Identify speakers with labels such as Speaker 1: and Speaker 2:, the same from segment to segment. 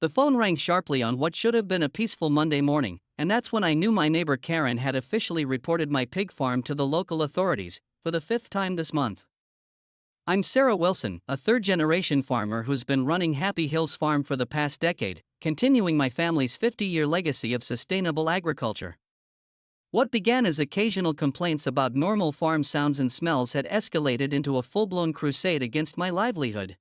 Speaker 1: The phone rang sharply on what should have been a peaceful Monday morning, and that's when I knew my neighbor Karen had officially reported my pig farm to the local authorities, for the fifth time this month. I'm Sarah Wilson, a third-generation farmer who's been running Happy Hills Farm for the past decade, continuing my family's 50-year legacy of sustainable agriculture. What began as occasional complaints about normal farm sounds and smells had escalated into a full-blown crusade against my livelihood.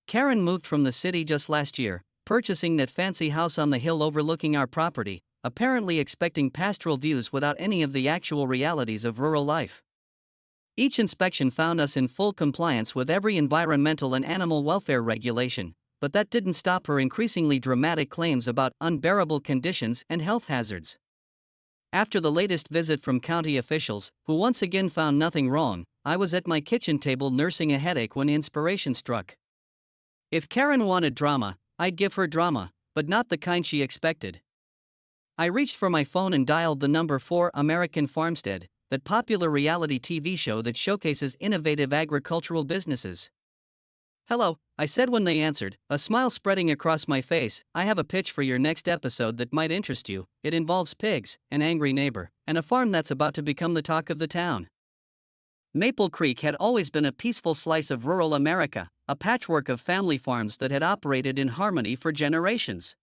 Speaker 1: Karen moved from the city just last year, purchasing that fancy house on the hill overlooking our property, apparently expecting pastoral views without any of the actual realities of rural life. Each inspection found us in full compliance with every environmental and animal welfare regulation, but that didn't stop her increasingly dramatic claims about unbearable conditions and health hazards. After the latest visit from county officials, who once again found nothing wrong, I was at my kitchen table nursing a headache when inspiration struck. If Karen wanted drama, I'd give her drama, but not the kind she expected. I reached for my phone and dialed the number 4 American Farmstead, that popular reality TV show that showcases innovative agricultural businesses. "Hello," I said when they answered, a smile spreading across my face. "I have a pitch for your next episode that might interest you. It involves pigs, an angry neighbor, and a farm that's about to become the talk of the town." Maple Creek had always been a peaceful slice of rural America, a patchwork of family farms that had operated in harmony for generations.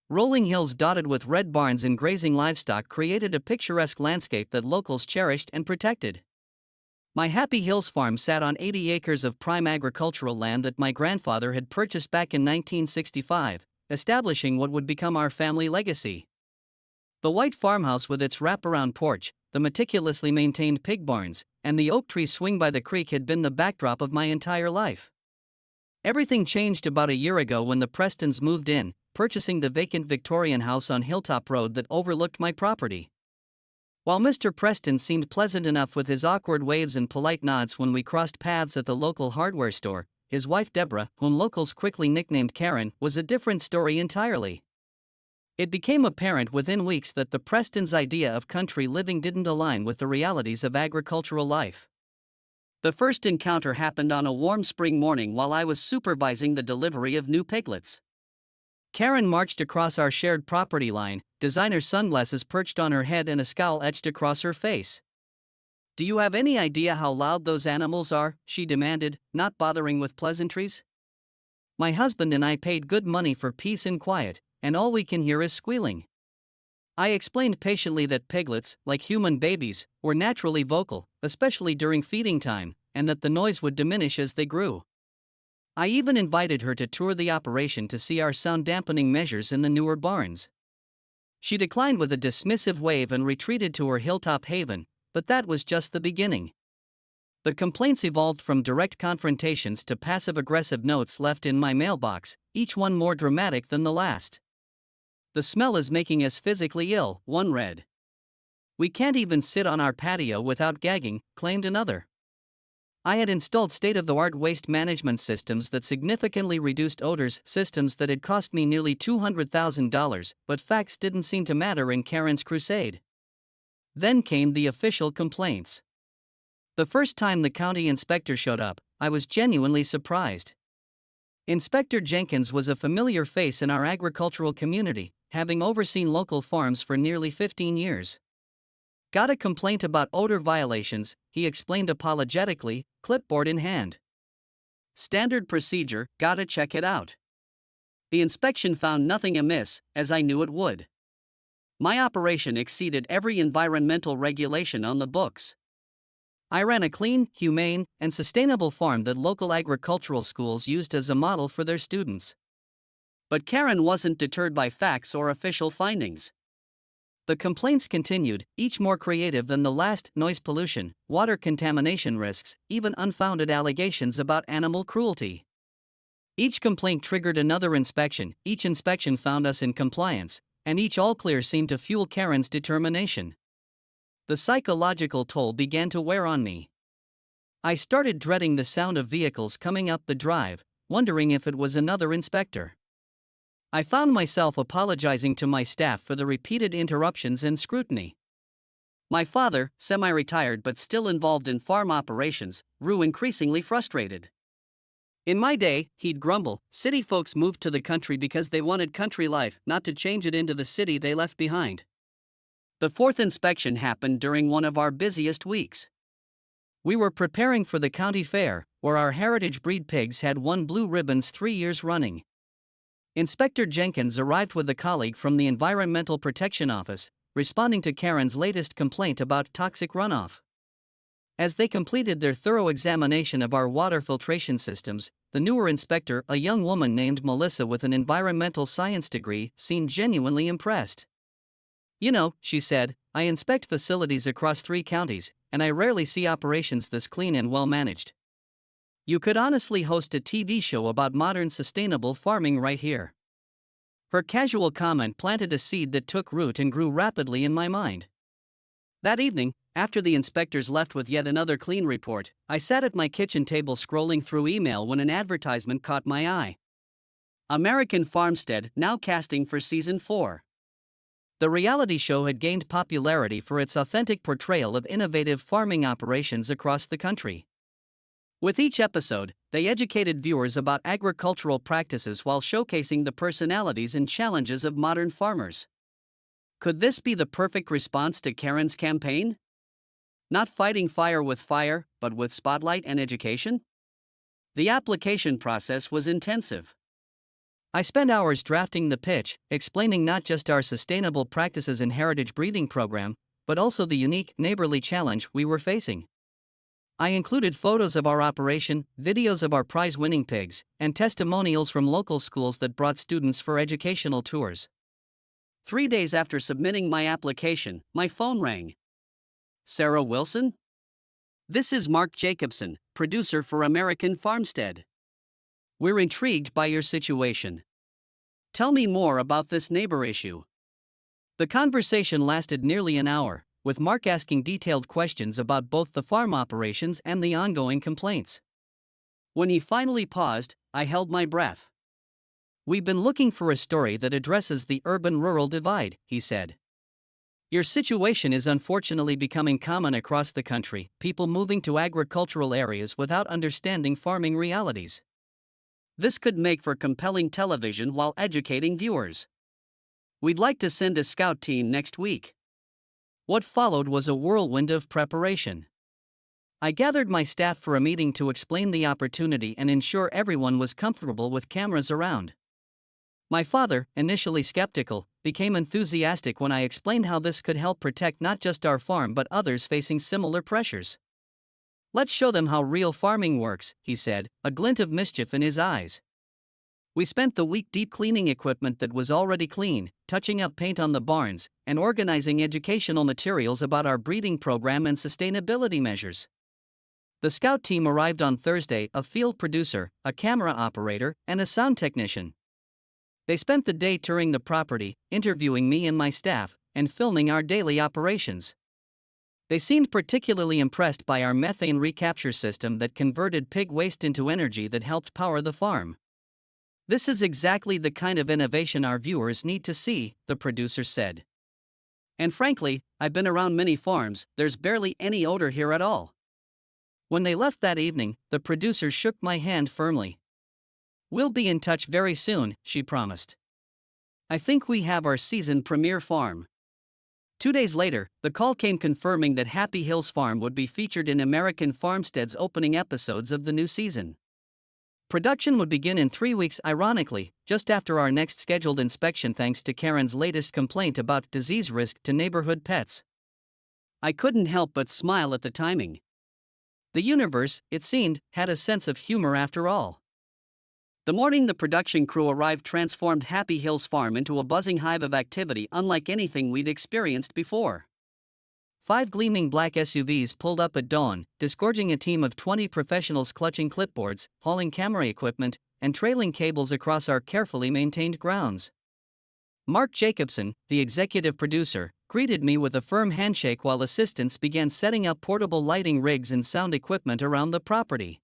Speaker 1: Rolling hills dotted with red barns and grazing livestock created a picturesque landscape that locals cherished and protected. My Happy Hills farm sat on 80 acres of prime agricultural land that my grandfather had purchased back in 1965, establishing what would become our family legacy. The white farmhouse with its wraparound porch, the meticulously maintained pig barns, and the oak tree swing by the creek had been the backdrop of my entire life. Everything changed about a year ago when the Prestons moved in, purchasing the vacant Victorian house on Hilltop Road that overlooked my property. While Mr. Preston seemed pleasant enough with his awkward waves and polite nods when we crossed paths at the local hardware store, his wife Deborah, whom locals quickly nicknamed Karen, was a different story entirely. It became apparent within weeks that the Prestons' idea of country living didn't align with the realities of agricultural life. The first encounter happened on a warm spring morning while I was supervising the delivery of new piglets. Karen marched across our shared property line, designer sunglasses perched on her head and a scowl etched across her face. "Do you have any idea how loud those animals are?" she demanded, not bothering with pleasantries. "My husband and I paid good money for peace and quiet, and all we can hear is squealing." I explained patiently that piglets, like human babies, were naturally vocal, especially during feeding time, and that the noise would diminish as they grew. I even invited her to tour the operation to see our sound-dampening measures in the newer barns. She declined with a dismissive wave and retreated to her hilltop haven, but that was just the beginning. The complaints evolved from direct confrontations to passive-aggressive notes left in my mailbox, each one more dramatic than the last. "The smell is making us physically ill," one read. "We can't even sit on our patio without gagging," claimed another. I had installed state-of-the-art waste management systems that significantly reduced odors, systems that had cost me nearly $200,000, but facts didn't seem to matter in Karen's crusade. Then came the official complaints. The first time the county inspector showed up, I was genuinely surprised. Inspector Jenkins was a familiar face in our agricultural community, having overseen local farms for nearly 15 years. "Got a complaint about odor violations," he explained apologetically, clipboard in hand. "Standard procedure, gotta check it out." The inspection found nothing amiss, as I knew it would. My operation exceeded every environmental regulation on the books. I ran a clean, humane, and sustainable farm that local agricultural schools used as a model for their students. But Karen wasn't deterred by facts or official findings. The complaints continued, each more creative than the last: noise pollution, water contamination risks, even unfounded allegations about animal cruelty. Each complaint triggered another inspection, each inspection found us in compliance, and each all clear seemed to fuel Karen's determination. The psychological toll began to wear on me. I started dreading the sound of vehicles coming up the drive, wondering if it was another inspector. I found myself apologizing to my staff for the repeated interruptions and scrutiny. My father, semi-retired but still involved in farm operations, grew increasingly frustrated. In my day, he'd grumble, city folks moved to the country because they wanted country life, not to change it into the city they left behind. The fourth inspection happened during one of our busiest weeks. We were preparing for the county fair, where our heritage breed pigs had won blue ribbons 3 years running. Inspector Jenkins arrived with a colleague from the Environmental Protection Office, responding to Karen's latest complaint about toxic runoff. As they completed their thorough examination of our water filtration systems, the newer inspector, a young woman named Melissa with an environmental science degree, seemed genuinely impressed. "You know," she said, "I inspect facilities across 3 counties, and I rarely see operations this clean and well managed. You could honestly host a TV show about modern sustainable farming right here." Her casual comment planted a seed that took root and grew rapidly in my mind. That evening, after the inspectors left with yet another clean report, I sat at my kitchen table scrolling through email when an advertisement caught my eye. American Farmstead now casting for Season 4. The reality show had gained popularity for its authentic portrayal of innovative farming operations across the country. With each episode, they educated viewers about agricultural practices while showcasing the personalities and challenges of modern farmers. Could this be the perfect response to Karen's campaign? Not fighting fire with fire, but with spotlight and education? The application process was intensive. I spent hours drafting the pitch, explaining not just our sustainable practices and heritage breeding program, but also the unique, neighborly challenge we were facing. I included photos of our operation, videos of our prize-winning pigs, and testimonials from local schools that brought students for educational tours. 3 days after submitting my application, my phone rang. "Sarah Wilson? This is Mark Jacobson, producer for American Farmstead. We're intrigued by your situation. Tell me more about this neighbor issue." The conversation lasted nearly an hour, with Mark asking detailed questions about both the farm operations and the ongoing complaints. When he finally paused, I held my breath. "We've been looking for a story that addresses the urban-rural divide," he said. "Your situation is unfortunately becoming common across the country, people moving to agricultural areas without understanding farming realities. This could make for compelling television while educating viewers. We'd like to send a scout team next week." What followed was a whirlwind of preparation. I gathered my staff for a meeting to explain the opportunity and ensure everyone was comfortable with cameras around. My father, initially skeptical, became enthusiastic when I explained how this could help protect not just our farm but others facing similar pressures. "Let's show them how real farming works," he said, a glint of mischief in his eyes. We spent the week deep cleaning equipment that was already clean, touching up paint on the barns, and organizing educational materials about our breeding program and sustainability measures. The scout team arrived on Thursday, a field producer, a camera operator, and a sound technician. They spent the day touring the property, interviewing me and my staff, and filming our daily operations. They seemed particularly impressed by our methane recapture system that converted pig waste into energy that helped power the farm. "This is exactly the kind of innovation our viewers need to see," the producer said. "And frankly, I've been around many farms, there's barely any odor here at all." When they left that evening, the producer shook my hand firmly. "We'll be in touch very soon," she promised. "I think we have our season premiere farm." 2 days later, the call came confirming that Happy Hills Farm would be featured in American Farmstead's opening episodes of the new season. Production would begin in 3 weeks, ironically, just after our next scheduled inspection thanks to Karen's latest complaint about disease risk to neighborhood pets. I couldn't help but smile at the timing. The universe, it seemed, had a sense of humor after all. The morning the production crew arrived transformed Happy Hills Farm into a buzzing hive of activity unlike anything we'd experienced before. 5 gleaming black SUVs pulled up at dawn, disgorging a team of 20 professionals clutching clipboards, hauling camera equipment, and trailing cables across our carefully maintained grounds. Mark Jacobson, the executive producer, greeted me with a firm handshake while assistants began setting up portable lighting rigs and sound equipment around the property.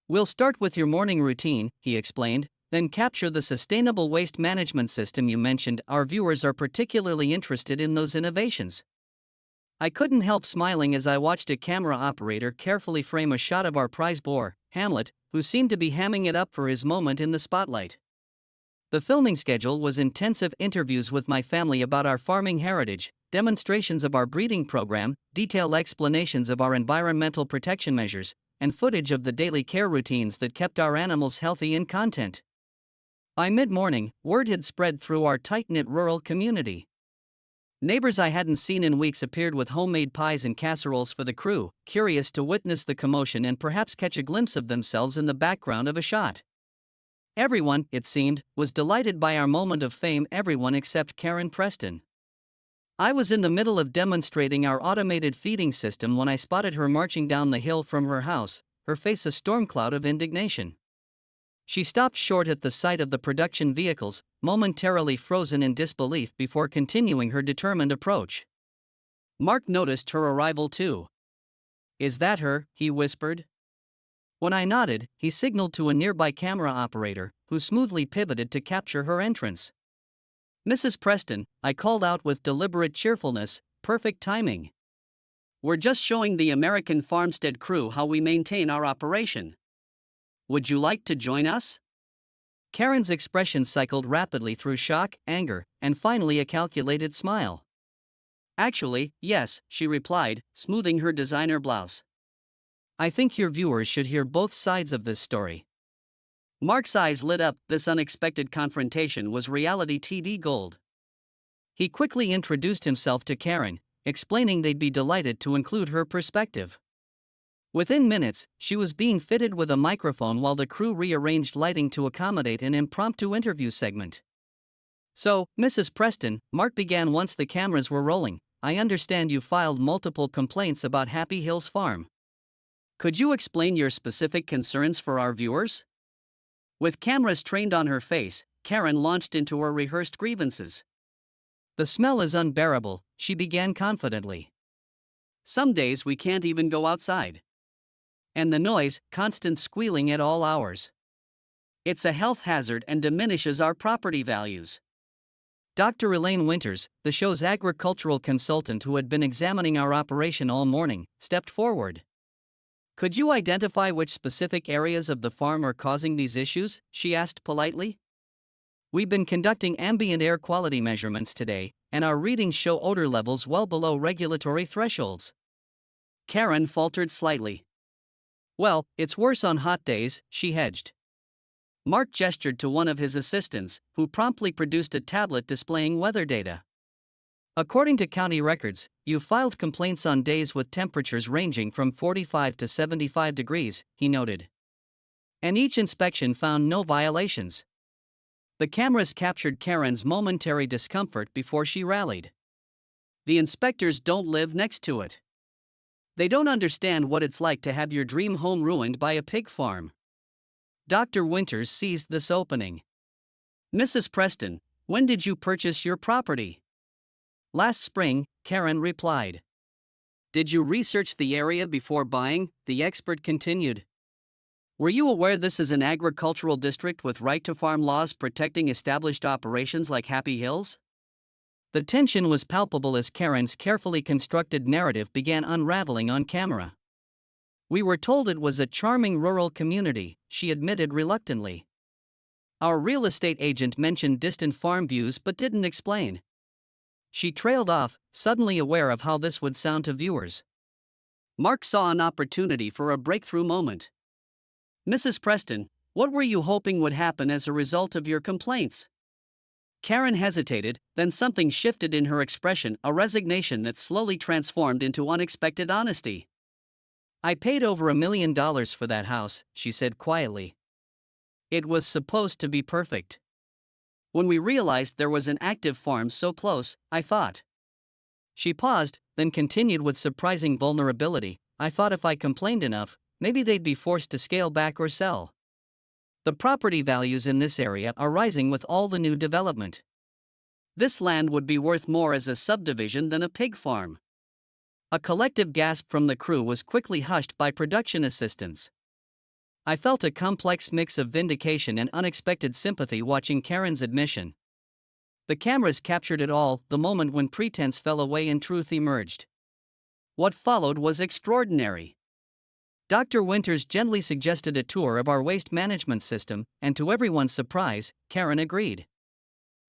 Speaker 1: "We'll start with your morning routine," he explained, "then capture the sustainable waste management system you mentioned. Our viewers are particularly interested in those innovations." I couldn't help smiling as I watched a camera operator carefully frame a shot of our prize boar, Hamlet, who seemed to be hamming it up for his moment in the spotlight. The filming schedule was intensive interviews with my family about our farming heritage, demonstrations of our breeding program, detailed explanations of our environmental protection measures, and footage of the daily care routines that kept our animals healthy and content. By mid-morning, word had spread through our tight-knit rural community. Neighbors I hadn't seen in weeks appeared with homemade pies and casseroles for the crew, curious to witness the commotion and perhaps catch a glimpse of themselves in the background of a shot. Everyone, it seemed, was delighted by our moment of fame, everyone except Karen Preston. I was in the middle of demonstrating our automated feeding system when I spotted her marching down the hill from her house, her face a storm cloud of indignation. She stopped short at the sight of the production vehicles, momentarily frozen in disbelief before continuing her determined approach. Mark noticed her arrival too. "Is that her?" he whispered. When I nodded, he signaled to a nearby camera operator, who smoothly pivoted to capture her entrance. "Mrs. Preston," I called out with deliberate cheerfulness, perfect timing. "We're just showing the American farmstead crew how we maintain our operation. Would you like to join us?" Karen's expression cycled rapidly through shock, anger, and finally a calculated smile. "Actually, yes," she replied, smoothing her designer blouse. "I think your viewers should hear both sides of this story." Mark's eyes lit up. This unexpected confrontation was reality TV gold. He quickly introduced himself to Karen, explaining they'd be delighted to include her perspective. Within minutes, she was being fitted with a microphone while the crew rearranged lighting to accommodate an impromptu interview segment. "So, Mrs. Preston," Mark began once the cameras were rolling, "I understand you filed multiple complaints about Happy Hills Farm. Could you explain your specific concerns for our viewers?" With cameras trained on her face, Karen launched into her rehearsed grievances. "The smell is unbearable," she began confidently. "Some days we can't even go outside. And the noise, constant squealing at all hours. It's a health hazard and diminishes our property values." Dr. Elaine Winters, the show's agricultural consultant who had been examining our operation all morning, stepped forward. "Could you identify which specific areas of the farm are causing these issues?" she asked politely. "We've been conducting ambient air quality measurements today, and our readings show odor levels well below regulatory thresholds." Karen faltered slightly. "Well, it's worse on hot days," she hedged. Mark gestured to one of his assistants, who promptly produced a tablet displaying weather data. "According to county records, you filed complaints on days with temperatures ranging from 45 to 75 degrees, he noted. "And each inspection found no violations." The cameras captured Karen's momentary discomfort before she rallied. "The inspectors don't live next to it. They don't understand what it's like to have your dream home ruined by a pig farm." Dr. Winters seized this opening. "Mrs. Preston, when did you purchase your property?" "Last spring," Karen replied. "Did you research the area before buying?" the expert continued. "Were you aware this is an agricultural district with right-to-farm laws protecting established operations like Happy Hills?" The tension was palpable as Karen's carefully constructed narrative began unraveling on camera. "We were told it was a charming rural community," she admitted reluctantly. "Our real estate agent mentioned distant farm views but didn't explain." She trailed off, suddenly aware of how this would sound to viewers. Mark saw an opportunity for a breakthrough moment. "Mrs. Preston, what were you hoping would happen as a result of your complaints?" Karen hesitated, then something shifted in her expression, a resignation that slowly transformed into unexpected honesty. "I paid over $1 million for that house," she said quietly. "It was supposed to be perfect. When we realized there was an active farm so close, I thought." She paused, then continued with surprising vulnerability, "I thought if I complained enough, maybe they'd be forced to scale back or sell. The property values in this area are rising with all the new development. This land would be worth more as a subdivision than a pig farm." A collective gasp from the crew was quickly hushed by production assistants. I felt a complex mix of vindication and unexpected sympathy watching Karen's admission. The cameras captured it all, the moment when pretense fell away and truth emerged. What followed was extraordinary. Dr. Winters gently suggested a tour of our waste management system, and to everyone's surprise, Karen agreed.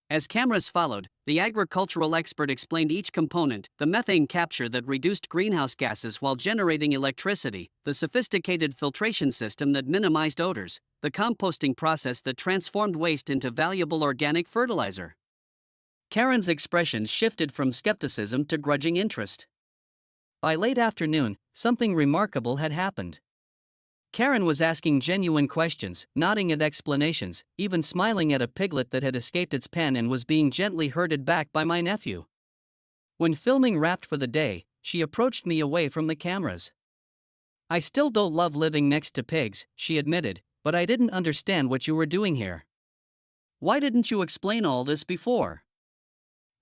Speaker 1: As cameras followed, the agricultural expert explained each component: the methane capture that reduced greenhouse gases while generating electricity, the sophisticated filtration system that minimized odors, the composting process that transformed waste into valuable organic fertilizer. Karen's expression shifted from skepticism to grudging interest. By late afternoon, something remarkable had happened. Karen was asking genuine questions, nodding at explanations, even smiling at a piglet that had escaped its pen and was being gently herded back by my nephew. When filming wrapped for the day, she approached me away from the cameras. "I still don't love living next to pigs," she admitted, "but I didn't understand what you were doing here. Why didn't you explain all this before?"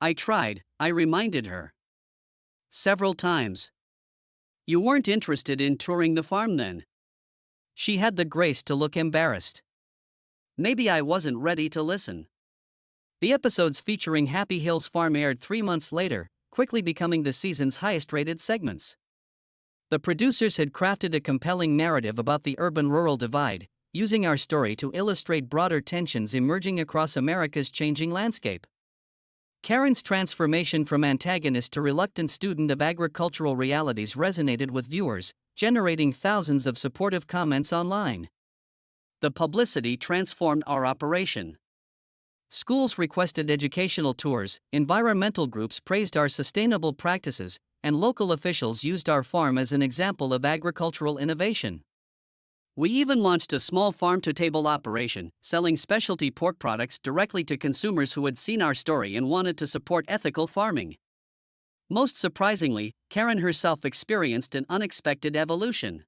Speaker 1: I tried, I reminded her. Several times. "You weren't interested in touring the farm then." She had the grace to look embarrassed. Maybe I wasn't ready to listen. The episodes featuring Happy Hills Farm aired 3 months later, quickly becoming the season's highest-rated segments. The producers had crafted a compelling narrative about the urban-rural divide, using our story to illustrate broader tensions emerging across America's changing landscape. Karen's transformation from antagonist to reluctant student of agricultural realities resonated with viewers, generating thousands of supportive comments online. The publicity transformed our operation. Schools requested educational tours, environmental groups praised our sustainable practices, and local officials used our farm as an example of agricultural innovation. We even launched a small farm-to-table operation, selling specialty pork products directly to consumers who had seen our story and wanted to support ethical farming. Most surprisingly, Karen herself experienced an unexpected evolution.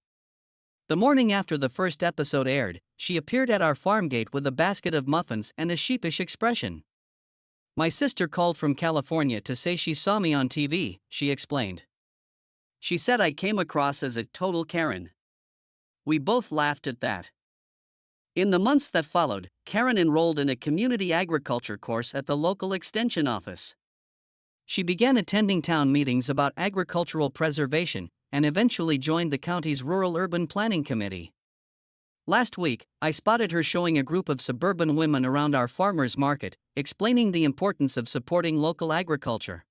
Speaker 1: The morning after the first episode aired, she appeared at our farm gate with a basket of muffins and a sheepish expression. "My sister called from California to say she saw me on TV," she explained. "She said I came across as a total Karen." We both laughed at that. In the months that followed, Karen enrolled in a community agriculture course at the local extension office. She began attending town meetings about agricultural preservation and eventually joined the county's rural-urban planning committee. Last week, I spotted her showing a group of suburban women around our farmers market, explaining the importance of supporting local agriculture.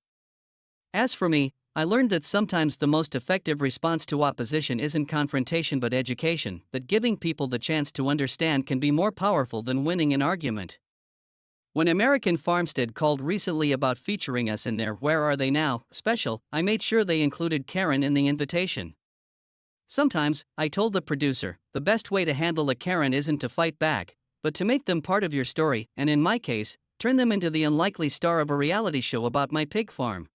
Speaker 1: As for me, I learned that sometimes the most effective response to opposition isn't confrontation but education, that giving people the chance to understand can be more powerful than winning an argument. When American Farmstead called recently about featuring us in their "Where Are They Now" special, I made sure they included Karen in the invitation. Sometimes, I told the producer, the best way to handle a Karen isn't to fight back, but to make them part of your story, and in my case, turn them into the unlikely star of a reality show about my pig farm.